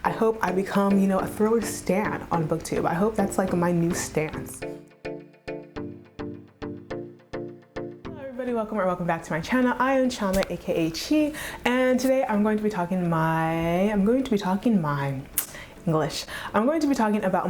I hope I become, a thriller stan on booktube. I hope that's like my new stance. Welcome back to my channel. I am CHIOMA, aka Chi, and today I'm going to be talking about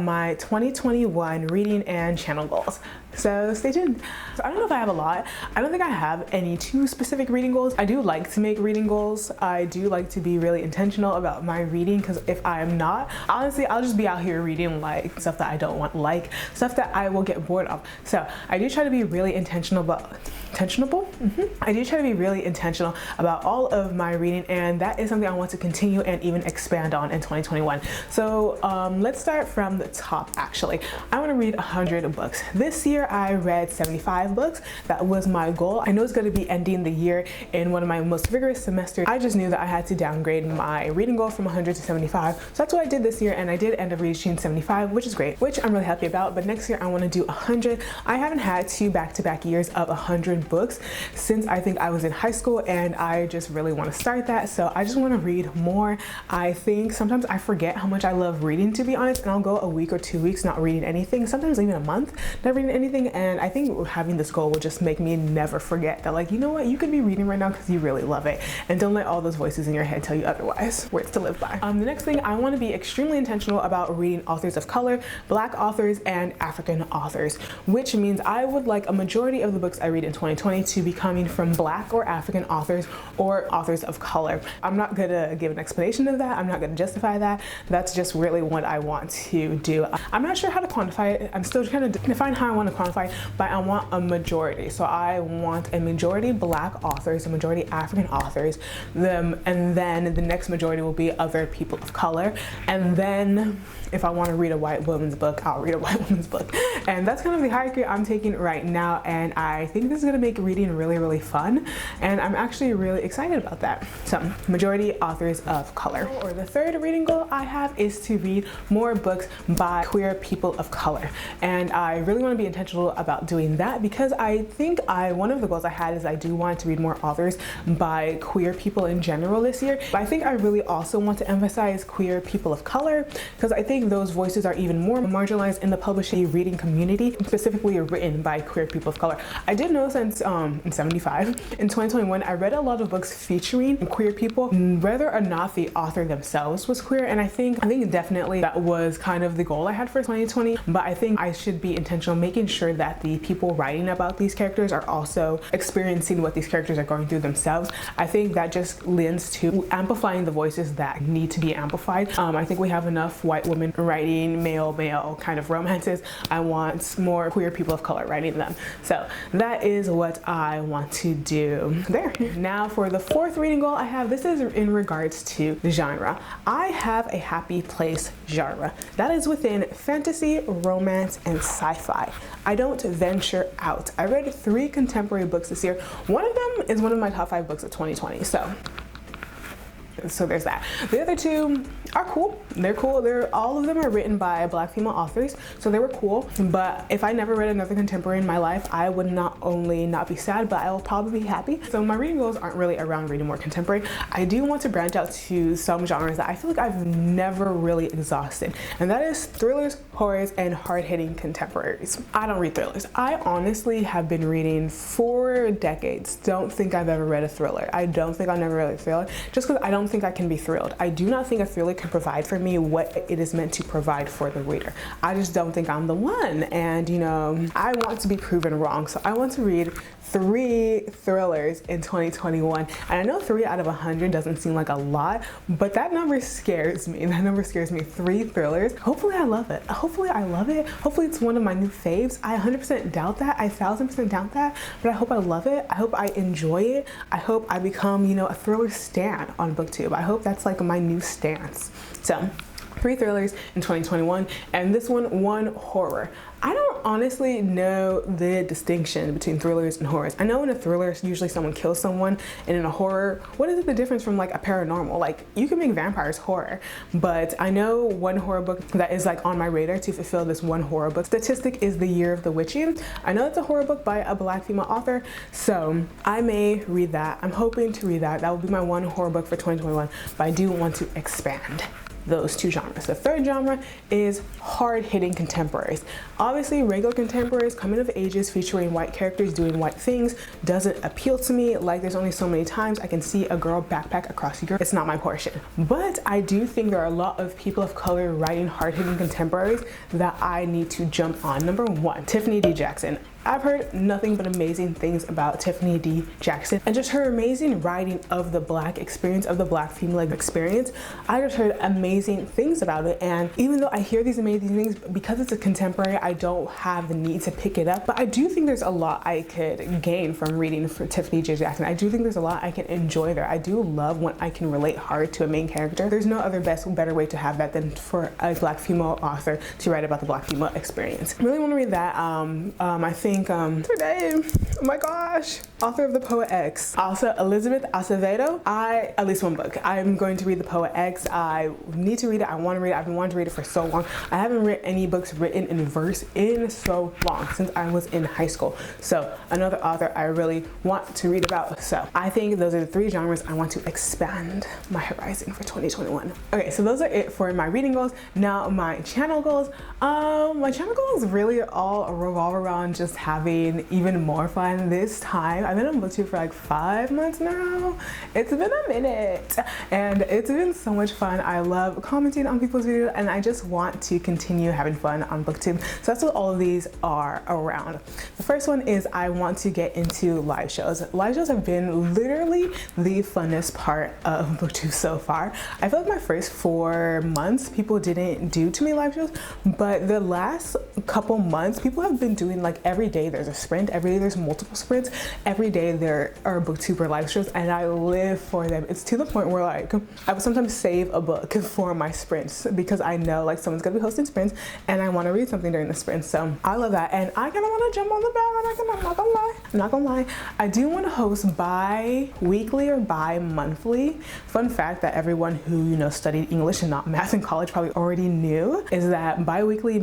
my 2021 reading and channel goals. So stay tuned. So I don't know if I have a lot. I don't think I have any too specific reading goals. I do like to make reading goals. I do like to be really intentional about my reading, because if I am not, honestly, I'll just be out here reading like stuff that I don't want, like stuff that I will get bored of. So I do try to be really intentional about I do try to be really intentional about all of my reading, and that is something I want to continue and even expand on in 2021. So let's start from the top. Actually, I want to read 100 books. This year I read 75 books. That was my goal. I know it's going to be ending the year in one of my most vigorous semesters. I just knew that I had to downgrade my reading goal from 100 to 75. So that's what I did this year, and I did end up reaching 75, which is great, which I'm really happy about. But next year I want to do 100. I haven't had two back-to-back years of 100 books since I think I was in high school, and I just really want to start that. So I just want to read more. I think sometimes I forget how much I love reading, to be honest, and I'll go a week or 2 weeks not reading anything, sometimes even a month not reading anything. And I think having this goal will just make me never forget that, like, you know what, you could be reading right now because you really love it, and don't let all those voices in your head tell you otherwise. Words to live by. The next thing, I want to be extremely intentional about reading authors of color, Black authors, and African authors, which means I would like a majority of the books I read in 2020 to be coming from Black or African authors or authors of color. I'm not gonna give an explanation of that. I'm not gonna justify that. That's just really what I want to do. I'm not sure how to quantify it. I'm still trying to define how I want to quantify it, but I want a majority. So I want a majority Black authors, a majority African authors, and then the next majority will be other people of color. And then if I want to read a white woman's book, I'll read a white woman's book. And that's kind of the hierarchy I'm taking right now, and I think this is going to make reading really, really fun, and I'm actually really excited about that. So majority authors of color. Or the third reading goal I have is to read more books by queer people of color, and I really want to be intentional about doing that, because I think one of the goals I had is I do want to read more authors by queer people in general this year, but I think I really also want to emphasize queer people of color, because I think those voices are even more marginalized in the publishing reading community, specifically written by queer people of color. I did know since in 75, in 2021, I read a lot of books featuring queer people, whether or not the author themselves was queer, and I think definitely that was kind of the goal I had for 2020, but I think I should be intentional making sure that the people writing about these characters are also experiencing what these characters are going through themselves. I think that just lends to amplifying the voices that need to be amplified. I think we have enough white women writing male kind of romances. I want more queer people of color writing them. So that is what I want to do there. Now for the fourth reading goal I have, this is in regards to genre. I have a happy place genre that is within fantasy, romance, and sci-fi. I don't venture out. I read 3 contemporary books this year. One of them is one of my top 5 books of 2020. So there's that. The other 2 are cool. They're cool. All of them are written by Black female authors, so they were cool. But if I never read another contemporary in my life, I would not only not be sad, but I will probably be happy. So my reading goals aren't really around reading more contemporary. I do want to branch out to some genres that I feel like I've never really exhausted, and that is thrillers, horrors, and hard-hitting contemporaries. I don't read thrillers. I honestly have been reading for decades. Don't think I've ever read a thriller. I don't think I've never read a thriller, just because I don't think I can be thrilled. I do not think a thriller can provide for me what it is meant to provide for the reader. I just don't think I'm the one, and I want to be proven wrong. So I want to read 3 thrillers in 2021, and I know 3 out of 100 doesn't seem like a lot, but that number scares me. That number scares me. 3 thrillers. Hopefully I love it. Hopefully I love it. Hopefully it's one of my new faves. I 100% doubt that. I 1000% doubt that, but I hope I love it. I hope I enjoy it. I hope I become, a thriller stan on booktube. I hope that's like my new stance. So 3 thrillers in 2021, and this one horror. I don't honestly know the distinction between thrillers and horrors. I know in a thriller, usually someone kills someone, and in a horror, what is the difference from like a paranormal? Like, you can make vampires horror, but I know one horror book that is like on my radar to fulfill this one horror book statistic is The Year of the Witchy. I know it's a horror book by a Black female author, so I may read that. I'm hoping to read that. That will be my one horror book for 2021, but I do want to expand those two genres. The third genre is hard-hitting contemporaries. Obviously, regular contemporaries, coming of ages featuring white characters doing white things doesn't appeal to me. Like, there's only so many times I can see a girl backpack across Europe. It's not my portion. But I do think there are a lot of people of color writing hard-hitting contemporaries that I need to jump on. Number one, Tiffany D Jackson. I've heard nothing but amazing things about Tiffany D Jackson and just her amazing writing of the Black experience, of the Black female experience. I just heard amazing things about it, and even though I hear these amazing things, because it's a contemporary, I don't have the need to pick it up. But I do think there's a lot I could gain from reading for Tiffany D Jackson. I do think there's a lot I can enjoy there. I do love when I can relate hard to a main character. There's no other better way to have that than for a Black female author to write about the Black female experience. I really want to read that. I think today, oh my gosh, author of The Poet X, also Elizabeth Acevedo. At least one book. I'm going to read The Poet X. I need to read it. I want to read it. I've been wanting to read it for so long. I haven't read any books written in verse in so long, since I was in high school. So another author I really want to read about. So I think those are the three genres I want to expand my horizon for 2021. Okay, so those are it for my reading goals. Now my channel goals. My channel goals really all revolve around just having even more fun this time. I've been on booktube for like 5 months now. It's been a minute and it's been so much fun. I love commenting on people's videos and I just want to continue having fun on booktube. So that's what all of these are around. The first one is I want to get into live shows. Live shows have been literally the funnest part of booktube so far. I feel like my first 4 months people didn't do too many live shows, but the last couple months people have been doing like every day there's a sprint, every day there's multiple sprints, every day there are booktuber live shows and I live for them. It's to the point where like I would sometimes save a book for my sprints because I know like someone's gonna be hosting sprints and I want to read something during the sprint. So I love that and I kind of want to jump on the bandwagon. I'm not gonna lie. I do want to host bi-weekly or bi-monthly. Fun fact that everyone who studied English and not math in college probably already knew is that bi-weekly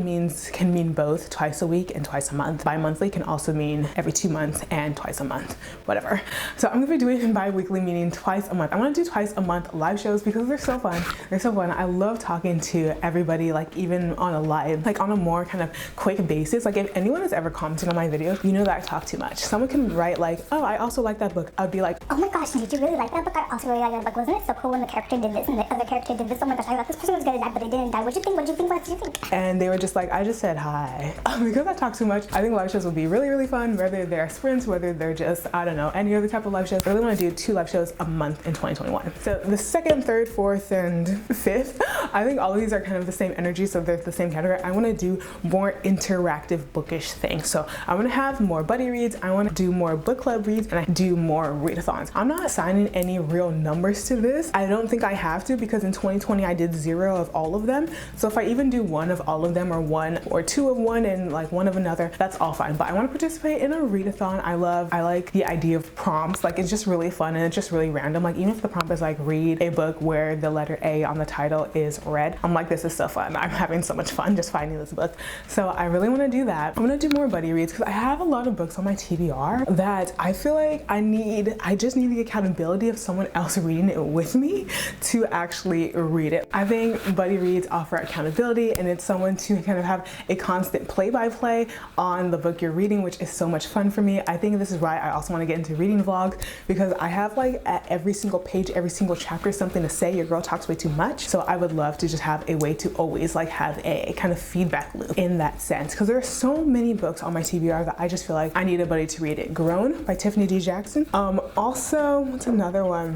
can mean both twice a week and twice a month. Bi-monthly can also mean every 2 months and twice a month, whatever. So I'm gonna be doing bi-weekly, meaning twice a month. I want to do twice a month live shows because they're so fun. They're so fun. I love talking to everybody, like even on a live, like on a more kind of quick basis. Like if anyone has ever commented on my video, you know that I talk too much. Someone can write like, oh, I also like that book. I'd be like, oh my gosh, did you really like that book? I also really like that book. Wasn't it so cool when the character did this and the other character did this? Oh my gosh, I thought this person was gonna die, but they didn't die. What'd you think? What'd you think? What did you think? And they were just like, I just said hi. Because I talk too much, I think live shows will be really, really fun, whether they're sprints, whether they're just, I don't know, any other type of live shows. I really want to do 2 live shows a month in 2021. So the second, third, fourth, and fifth, I think all of these are kind of the same energy, so they're the same category. I want to do more interactive bookish things. So I want to have more buddy reads, I want to do more book club reads, and I do more readathons. I'm not assigning any real numbers to this. I don't think I have to because in 2020 I did 0 of all of them. So if I even do 1 of all of them or 1 or 2 of one and like 1 of another, that's all fine. But I want to participate in a readathon. I like the idea of prompts. Like it's just really fun and it's just really random. Like even if the prompt is like read a book where the letter A on the title is red, I'm like, this is so fun. I'm having so much fun just finding this book. So I really want to do that. I'm going to do more buddy reads because I have a lot of books on my TBR that I feel like I just need the accountability of someone else reading it with me to actually read it. I think buddy reads offer accountability and it's someone to kind of have a constant play-by-play on the book you're reading, which is so much fun for me. I think this is why I also want to get into reading vlogs because I have like at every single page, every single chapter, something to say. Your girl talks way too much. So I would love to just have a way to always like have a kind of feedback loop in that sense because there are so many books on my TBR that I just feel like I need a buddy to read it. Grown by Tiffany D Jackson. Also, what's another one?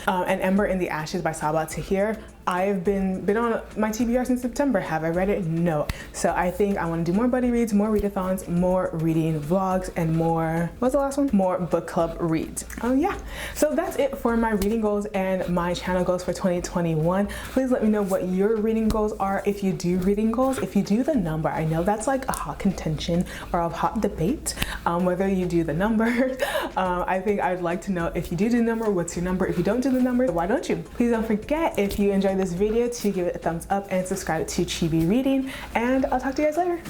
And Ember in the Ashes by Saba. Tahir. I've been on my TBR since September. Have I read it? No. So I think I want to do more buddy reads, more readathons, more reading vlogs, and more, what's the last one? More book club reads. Yeah. So that's it for my reading goals and my channel goals for 2021. Please let me know what your reading goals are if you do reading goals. If you do the number, I know that's like a hot contention or a hot debate, whether you do the number. I think I'd like to know if you do the number, what's your number? If you don't do the number, why don't you? Please don't forget, if you enjoyed this video, to give it a thumbs up and subscribe to Chibi Reading, and I'll talk to you guys later.